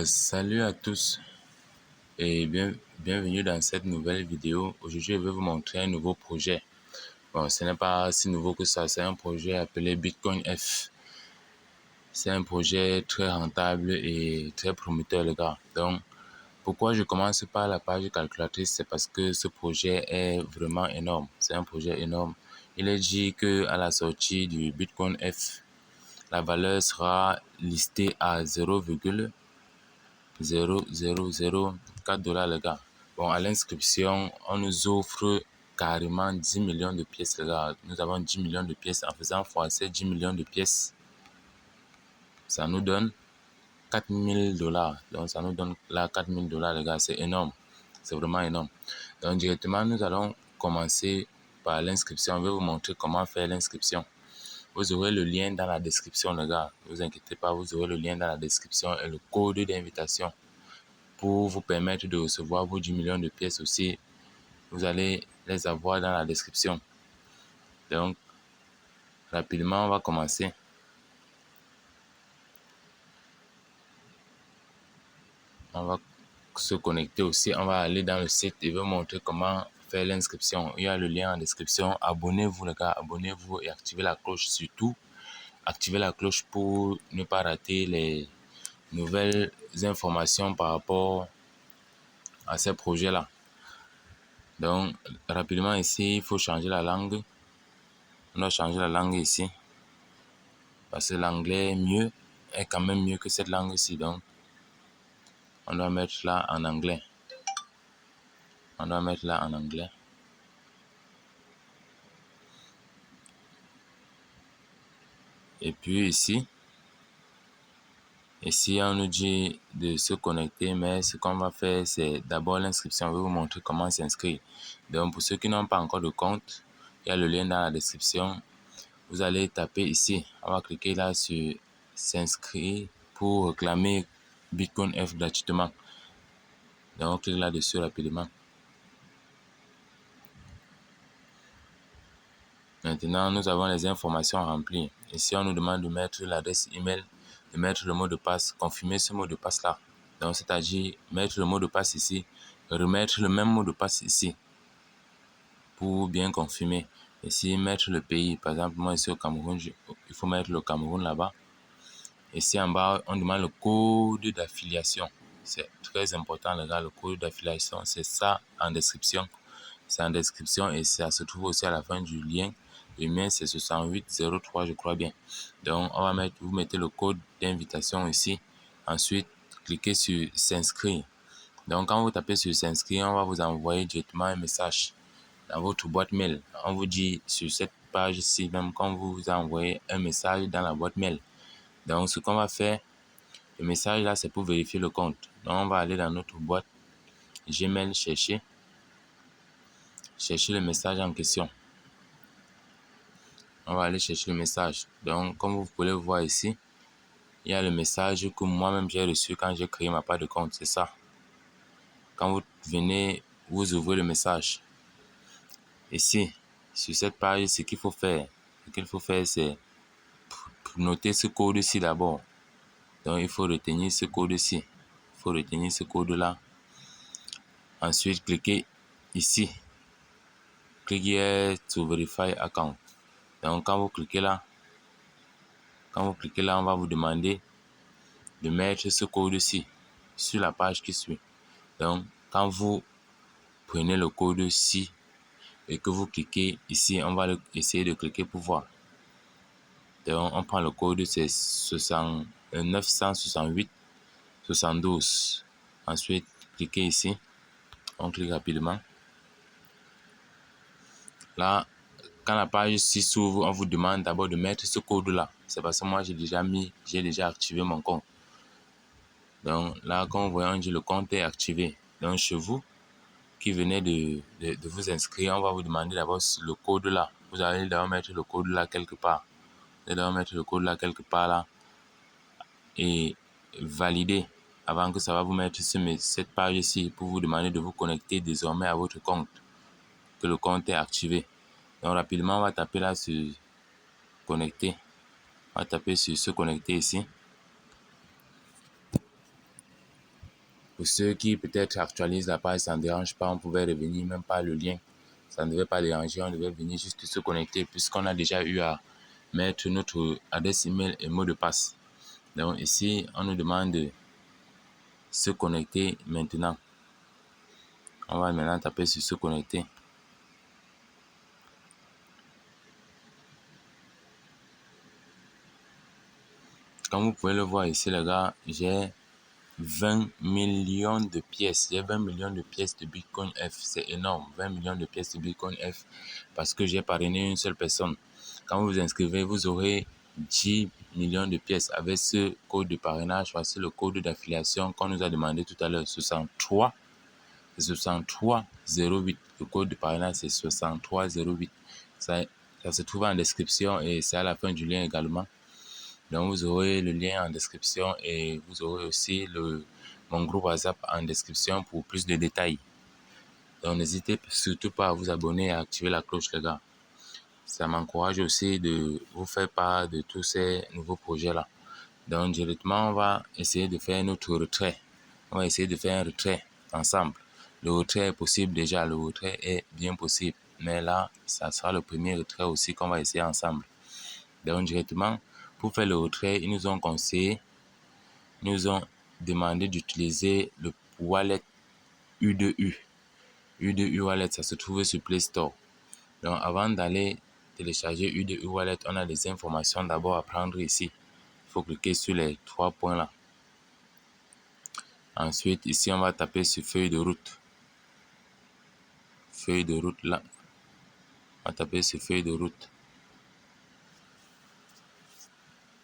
Salut à tous et bienvenue dans cette nouvelle vidéo. Aujourd'hui, je vais vous montrer un nouveau projet. Bon, ce n'est pas si nouveau que ça, c'est un projet appelé Bitcoin F. C'est un projet très rentable et très prometteur, les gars. Donc, pourquoi je commence par la page calculatrice, c'est parce que ce projet est vraiment énorme. C'est un projet énorme. Il est dit que à la sortie du Bitcoin F, la valeur sera listée à 0,0004 $ les gars. Bon, à l'inscription, on nous offre carrément 10 millions de pièces les gars. Nous avons 10 millions de pièces. En faisant fois ces 10 millions de pièces, ça nous donne 4 000 $. Donc, ça nous donne là 4 000 $ les gars. C'est énorme. C'est vraiment énorme. Donc, directement, nous allons commencer par l'inscription. Je vais vous montrer comment faire l'inscription. Vous aurez le lien dans la description les gars. Ne vous inquiétez pas, vous aurez le lien dans la description et le code d'invitation pour vous permettre de recevoir vos 10 millions de pièces aussi. Vous allez les avoir dans la description. Donc, rapidement, on va commencer. On va se connecter aussi. On va aller dans le site et vous montrer comment faire l'inscription. Il y a le lien en description. Abonnez-vous les gars, abonnez-vous et activez la cloche surtout. Activez la cloche pour ne pas rater les nouvelles informations par rapport à ces projets-là. Donc, rapidement ici, il faut changer la langue. On doit changer la langue ici. Parce que l'anglais est quand même mieux que cette langue-ci. Donc, on doit mettre là en anglais. On doit mettre là en anglais. Et puis ici, on nous dit de se connecter, mais ce qu'on va faire, c'est d'abord l'inscription. Je vais vous montrer comment s'inscrire. Donc, pour ceux qui n'ont pas encore de compte, il y a le lien dans la description. Vous allez taper ici. On va cliquer là sur s'inscrire pour réclamer Bitcoin F gratuitement. Donc, on clique là-dessus rapidement. Maintenant, nous avons les informations remplies. Ici, on nous demande de mettre l'adresse email, de mettre le mot de passe, confirmer ce mot de passe là. Donc, c'est-à-dire mettre le mot de passe ici, remettre le même mot de passe ici pour bien confirmer. Ici, mettre le pays. Par exemple, moi ici au Cameroun, il faut mettre le Cameroun là-bas. Ici en bas, on demande le code d'affiliation. C'est très important, les gars, le code d'affiliation. C'est ça en description. C'est en description et ça se trouve aussi à la fin du lien. Le mien, c'est 6803, je crois bien. Donc, vous mettez le code d'invitation ici. Ensuite, cliquez sur s'inscrire. Donc, quand vous tapez sur s'inscrire, on va vous envoyer directement un message dans votre boîte mail. On vous dit sur cette page-ci, même quand vous envoyez un message dans la boîte mail. Donc, ce qu'on va faire, le message là, c'est pour vérifier le compte. Donc, on va aller dans notre boîte Gmail, chercher le message en question. On va aller chercher le message. Donc, comme vous pouvez le voir ici, il y a le message que moi-même j'ai reçu quand j'ai créé ma page de compte. C'est ça. Quand vous venez, vous ouvrez le message. Ici, sur cette page, ce qu'il faut faire, c'est noter ce code-ci d'abord. Donc, il faut retenir ce code-ci. Il faut retenir ce code-là. Ensuite, cliquez ici. Cliquez here to verify account. Donc, quand vous cliquez là, on va vous demander de mettre ce code-ci sur la page qui suit. Donc, quand vous prenez le code-ci et que vous cliquez ici, on va essayer de cliquer pour voir. Donc, on prend le code, c'est 968 72. Ensuite, cliquez ici. On clique rapidement. Là, quand la page ici s'ouvre, on vous demande d'abord de mettre ce code-là. C'est parce que moi, j'ai déjà activé mon compte. Donc là, comme vous voyez, on dit le compte est activé. Donc chez vous, qui venez de vous inscrire, on va vous demander d'abord le code là. Vous allez d'abord mettre le code là quelque part. Vous allez d'abord mettre le code là quelque part là. Et valider avant que ça va vous mettre cette page ici pour vous demander de vous connecter désormais à votre compte. Que le compte est activé. Donc rapidement, on va taper là sur connecter. On va taper sur se connecter ici. Pour ceux qui peut-être actualisent la page, ça ne dérange pas, on pouvait revenir même par le lien. Ça ne devait pas déranger, on devait venir juste se connecter puisqu'on a déjà eu à mettre notre adresse email et mot de passe. Donc ici, on nous demande de se connecter maintenant. On va maintenant taper sur se connecter. Comme vous pouvez le voir ici, les gars, j'ai 20 millions de pièces. J'ai 20 millions de pièces de Bitcoin F. C'est énorme. 20 millions de pièces de Bitcoin F parce que j'ai parrainé une seule personne. Quand vous vous inscrivez, vous aurez 10 millions de pièces avec ce code de parrainage. Voici le code d'affiliation qu'on nous a demandé tout à l'heure. 6308. Le code de parrainage, c'est 6308. Ça se trouve en description et c'est à la fin du lien également. Donc, vous aurez le lien en description et vous aurez aussi mon groupe WhatsApp en description pour plus de détails. Donc, n'hésitez surtout pas à vous abonner et à activer la cloche, les gars. Ça m'encourage aussi de vous faire part de tous ces nouveaux projets-là. Donc, directement, on va essayer de faire notre retrait. On va essayer de faire un retrait ensemble. Le retrait est possible déjà, le retrait est bien possible. Mais là, ça sera le premier retrait aussi qu'on va essayer ensemble. Donc, directement, pour faire le retrait, ils nous ont conseillé, ils nous ont demandé d'utiliser le wallet U2U. U2U Wallet, ça se trouve sur Play Store. Donc, avant d'aller télécharger U2U Wallet, on a des informations d'abord à prendre ici. Il faut cliquer sur les 3 points là. Ensuite, ici, on va taper sur feuille de route. Feuille de route là. On va taper sur feuille de route.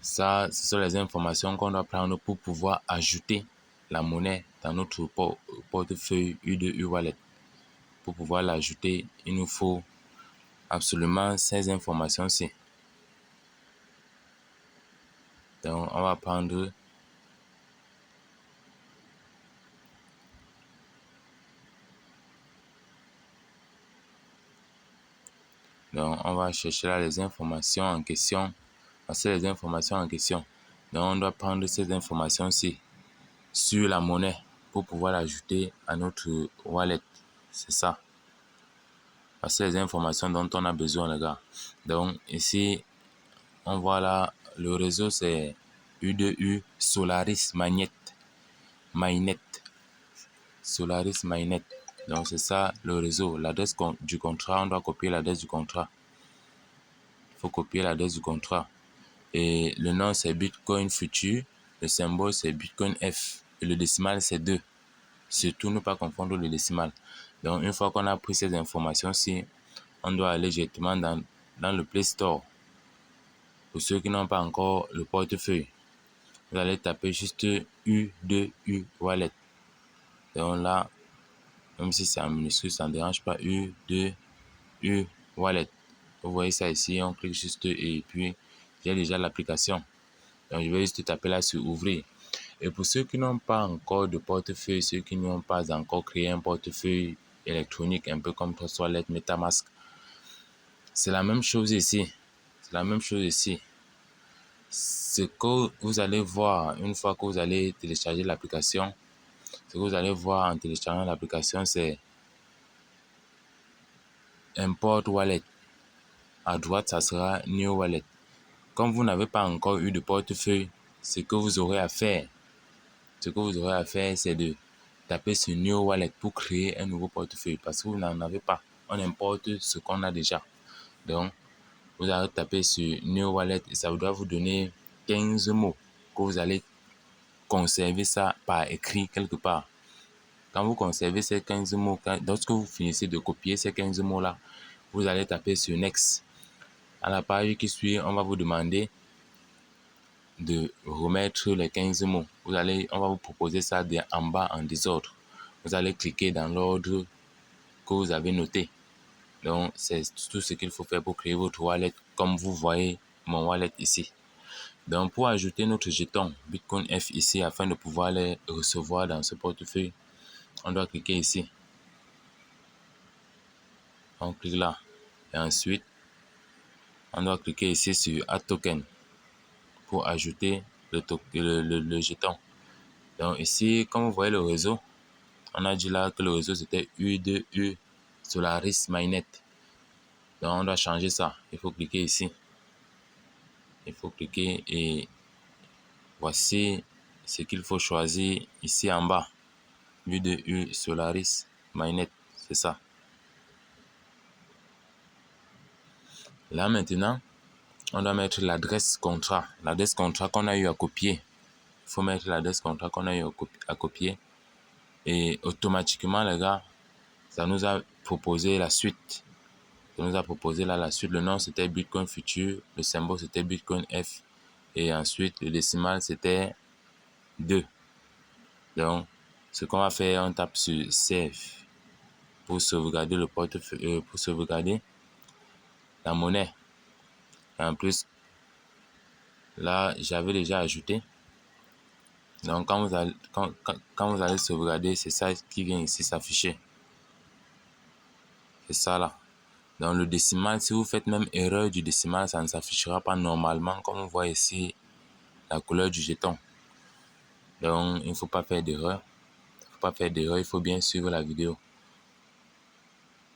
Ça, ce sont les informations qu'on doit prendre pour pouvoir ajouter la monnaie dans notre portefeuille U2U Wallet. Pour pouvoir l'ajouter, il nous faut absolument ces informations-ci. Donc, on va prendre donc, on va chercher là les informations en question. Voici les informations en question. Donc, on doit prendre ces informations-ci sur la monnaie pour pouvoir l'ajouter à notre wallet. C'est ça. Voici les informations dont on a besoin, les gars. Donc, ici, on voit là, le réseau, c'est U2U Solaris Mainnet. Solaris Mainnet. Donc, c'est ça le réseau. L'adresse du contrat, on doit copier l'adresse du contrat. Il faut copier l'adresse du contrat. Et le nom, c'est Bitcoin Future. Le symbole, c'est Bitcoin F. Et le décimal, c'est 2. Surtout, ne pas confondre le décimal. Donc, une fois qu'on a pris ces informations-ci, on doit aller directement dans le Play Store. Pour ceux qui n'ont pas encore le portefeuille, vous allez taper juste U2U Wallet. Donc là, même si c'est en minuscule, ça ne dérange pas. U2U Wallet. Vous voyez ça ici, on clique juste et puis j'ai déjà l'application. Donc je vais juste taper là sur ouvrir. Et pour ceux qui n'ont pas encore de portefeuille, ceux qui n'ont pas encore créé un portefeuille électronique, un peu comme Trust Wallet, MetaMask, c'est la même chose ici. C'est la même chose ici. Ce que vous allez voir une fois que vous allez télécharger l'application, ce que vous allez voir en téléchargeant l'application, c'est Import Wallet. À droite, ça sera New Wallet. Comme vous n'avez pas encore eu de portefeuille, ce que vous aurez à faire, c'est de taper sur New Wallet pour créer un nouveau portefeuille parce que vous n'en avez pas. On importe ce qu'on a déjà. Donc, vous allez taper sur New Wallet et ça doit vous donner 15 mots que vous allez conserver ça par écrit quelque part. Quand vous conservez ces 15 mots, lorsque vous finissez de copier ces 15 mots-là, vous allez taper sur Next. À la page qui suit, on va vous demander de remettre les 15 mots. On va vous proposer ça en bas en désordre. Vous allez cliquer dans l'ordre que vous avez noté. Donc, c'est tout ce qu'il faut faire pour créer votre wallet, comme vous voyez mon wallet ici. Donc, pour ajouter notre jeton Bitcoin F ici, afin de pouvoir les recevoir dans ce portefeuille, on doit cliquer ici. On clique là. Et ensuite, on doit cliquer ici sur Add Token pour ajouter le jeton. Donc ici, comme vous voyez le réseau, on a dit là que le réseau c'était U2U Solaris Mainnet. Donc on doit changer ça. Il faut cliquer ici. Il faut cliquer et voici ce qu'il faut choisir ici en bas. U2U Solaris Mainnet, c'est ça. Là maintenant, on doit mettre l'adresse contrat. L'adresse contrat qu'on a eu à copier. Il faut mettre l'adresse contrat qu'on a eu à copier. Et automatiquement, les gars, ça nous a proposé la suite. Ça nous a proposé là la suite. Le nom c'était Bitcoin Future. Le symbole c'était Bitcoin F. Et ensuite, le décimal c'était 2. Donc, ce qu'on va faire, on tape sur Save pour sauvegarder le portefeuille, pour sauvegarder la monnaie. Et en plus, là, j'avais déjà ajouté. Donc, quand vous allez sauvegarder, c'est ça qui vient ici s'afficher. C'est ça là. Dans le décimal, si vous faites même erreur du décimal, ça ne s'affichera pas normalement comme on voit ici la couleur du jeton. Donc, il ne faut pas faire d'erreur. Il faut bien suivre la vidéo.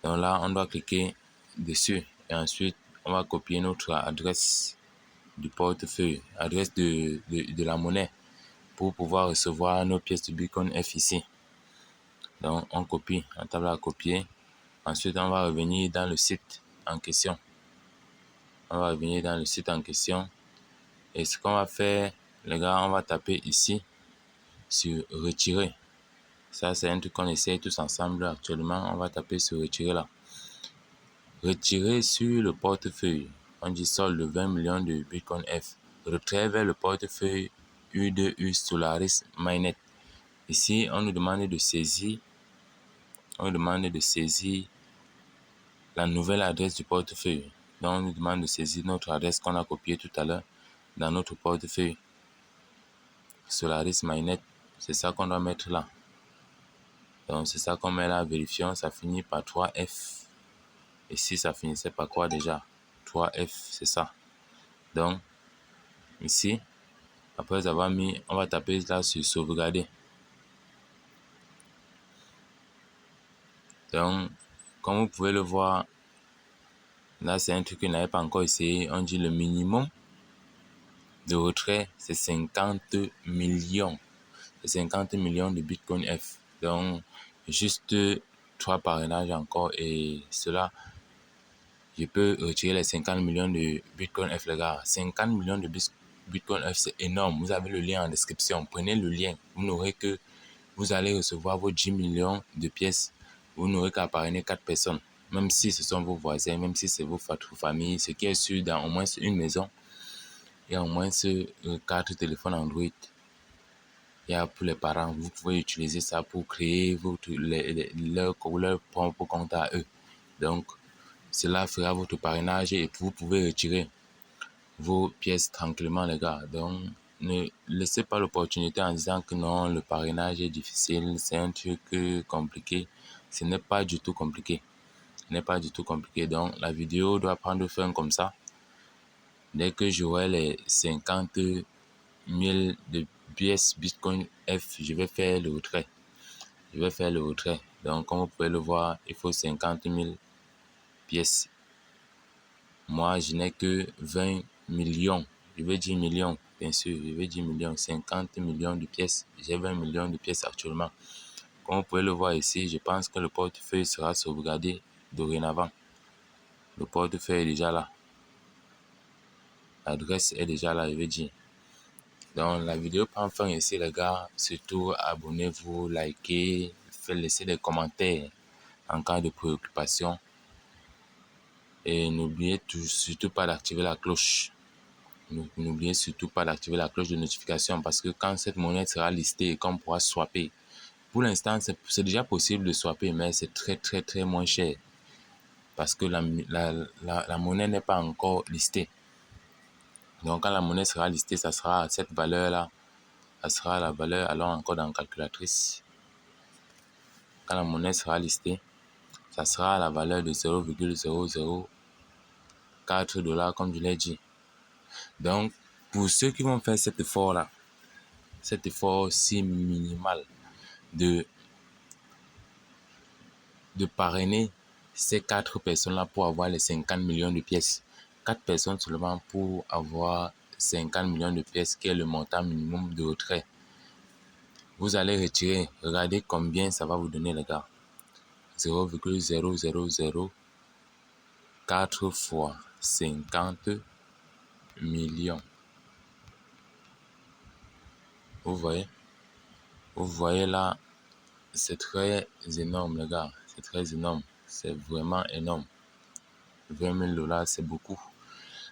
Donc là, on doit cliquer dessus et ensuite, on va copier notre adresse du portefeuille, adresse de la monnaie pour pouvoir recevoir nos pièces de Bitcoin F ici. Donc, on copie, on tape à copier. Ensuite, on va revenir dans le site en question. Et ce qu'on va faire, les gars, on va taper ici sur retirer. Ça, c'est un truc qu'on essaye tous ensemble actuellement. On va taper sur retirer là. Retirer sur le portefeuille. On dit solde de 20 millions de Bitcoin F. Retrait vers le portefeuille U2U Solaris Mainnet. Ici, on nous demande de saisir. La nouvelle adresse du portefeuille. Donc, on nous demande de saisir notre adresse qu'on a copiée tout à l'heure dans notre portefeuille. Solaris Mainnet, c'est ça qu'on doit mettre là. Donc, c'est ça qu'on met là. Vérifions, ça finit par 3F. Ici, ça finissait par quoi déjà? 3F, c'est ça. Donc, ici, après avoir mis, on va taper là sur sauvegarder. Donc, comme vous pouvez le voir, là, c'est un truc que je n'avais pas encore essayé. On dit le minimum de retrait, c'est 50 millions. C'est 50 millions de Bitcoin F. Donc, juste 3 parrainages encore et cela, je peux retirer les 50 millions de Bitcoin F, les gars. 50 millions de Bitcoin F, c'est énorme. Vous avez le lien en description. Prenez le lien. Vous n'aurez que, vous allez recevoir vos 10 millions de pièces. Vous n'aurez qu'à parrainer 4 personnes. Même si ce sont vos voisins, même si c'est vos familles, ce qui est sûr dans au moins une maison, il y a au moins 4 téléphones Android. Il y a pour les parents, vous pouvez utiliser ça pour créer leur propre compte à eux. Donc, cela fera votre parrainage et vous pouvez retirer vos pièces tranquillement, les gars. Donc, ne laissez pas l'opportunité en disant que non, le parrainage est difficile, c'est un truc compliqué. Ce n'est pas du tout compliqué. Donc, la vidéo doit prendre fin comme ça. Dès que j'aurai les 50 000 de pièces Bitcoin F, je vais faire le retrait. Donc, comme vous pouvez le voir, il faut 50 000 pièces. Moi, je n'ai que 20 millions. Je veux dire millions, bien sûr. 50 millions de pièces. J'ai 20 millions de pièces actuellement. Comme vous pouvez le voir ici, je pense que le portefeuille sera sauvegardé dorénavant. Le portefeuille est déjà là. L'adresse est déjà là, je veux dire. Donc, la vidéo prend fin ici, les gars. Surtout, abonnez-vous, likez, laissez des commentaires en cas de préoccupation. Et n'oubliez surtout pas d'activer la cloche. N'oubliez surtout pas d'activer la cloche de notification parce que quand cette monnaie sera listée et qu'on pourra swapper, pour l'instant, c'est déjà possible de swapper, mais c'est très moins cher parce que la monnaie n'est pas encore listée. Donc, quand la monnaie sera listée, ça sera à cette valeur-là. Ça sera la valeur, allons encore dans la calculatrice. Quand la monnaie sera listée, ça sera à la valeur de 0,004 $, comme je l'ai dit. Donc, pour ceux qui vont faire cet effort-là, cet effort si minimal de parrainer ces 4 personnes-là pour avoir les 50 millions de pièces. 4 personnes seulement pour avoir 50 millions de pièces, qui est le montant minimum de retrait. Vous allez retirer, regardez combien ça va vous donner, les gars. 0,0004 fois 50 millions. Vous voyez? Vous voyez là, c'est très énorme, les gars. C'est très énorme. C'est vraiment énorme. 20 000 dollars, c'est beaucoup.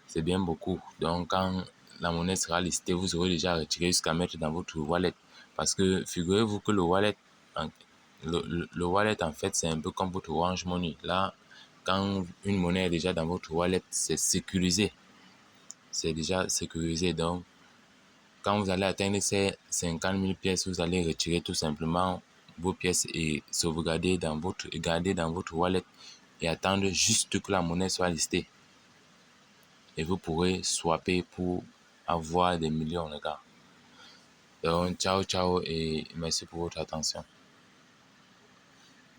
C'est bien beaucoup. Donc, quand la monnaie sera listée, vous aurez déjà retiré jusqu'à mettre dans votre wallet. Parce que figurez-vous que le wallet, en fait, c'est un peu comme votre Orange Money. Là, quand une monnaie est déjà dans votre wallet, c'est sécurisé. C'est déjà sécurisé. Donc, quand vous allez atteindre ces 50 000 pièces, vous allez retirer tout simplement vos pièces et garder dans votre wallet et attendre juste que la monnaie soit listée. Et vous pourrez swapper pour avoir des millions, les gars. Donc, ciao et merci pour votre attention.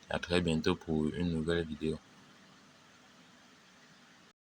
À très bientôt pour une nouvelle vidéo.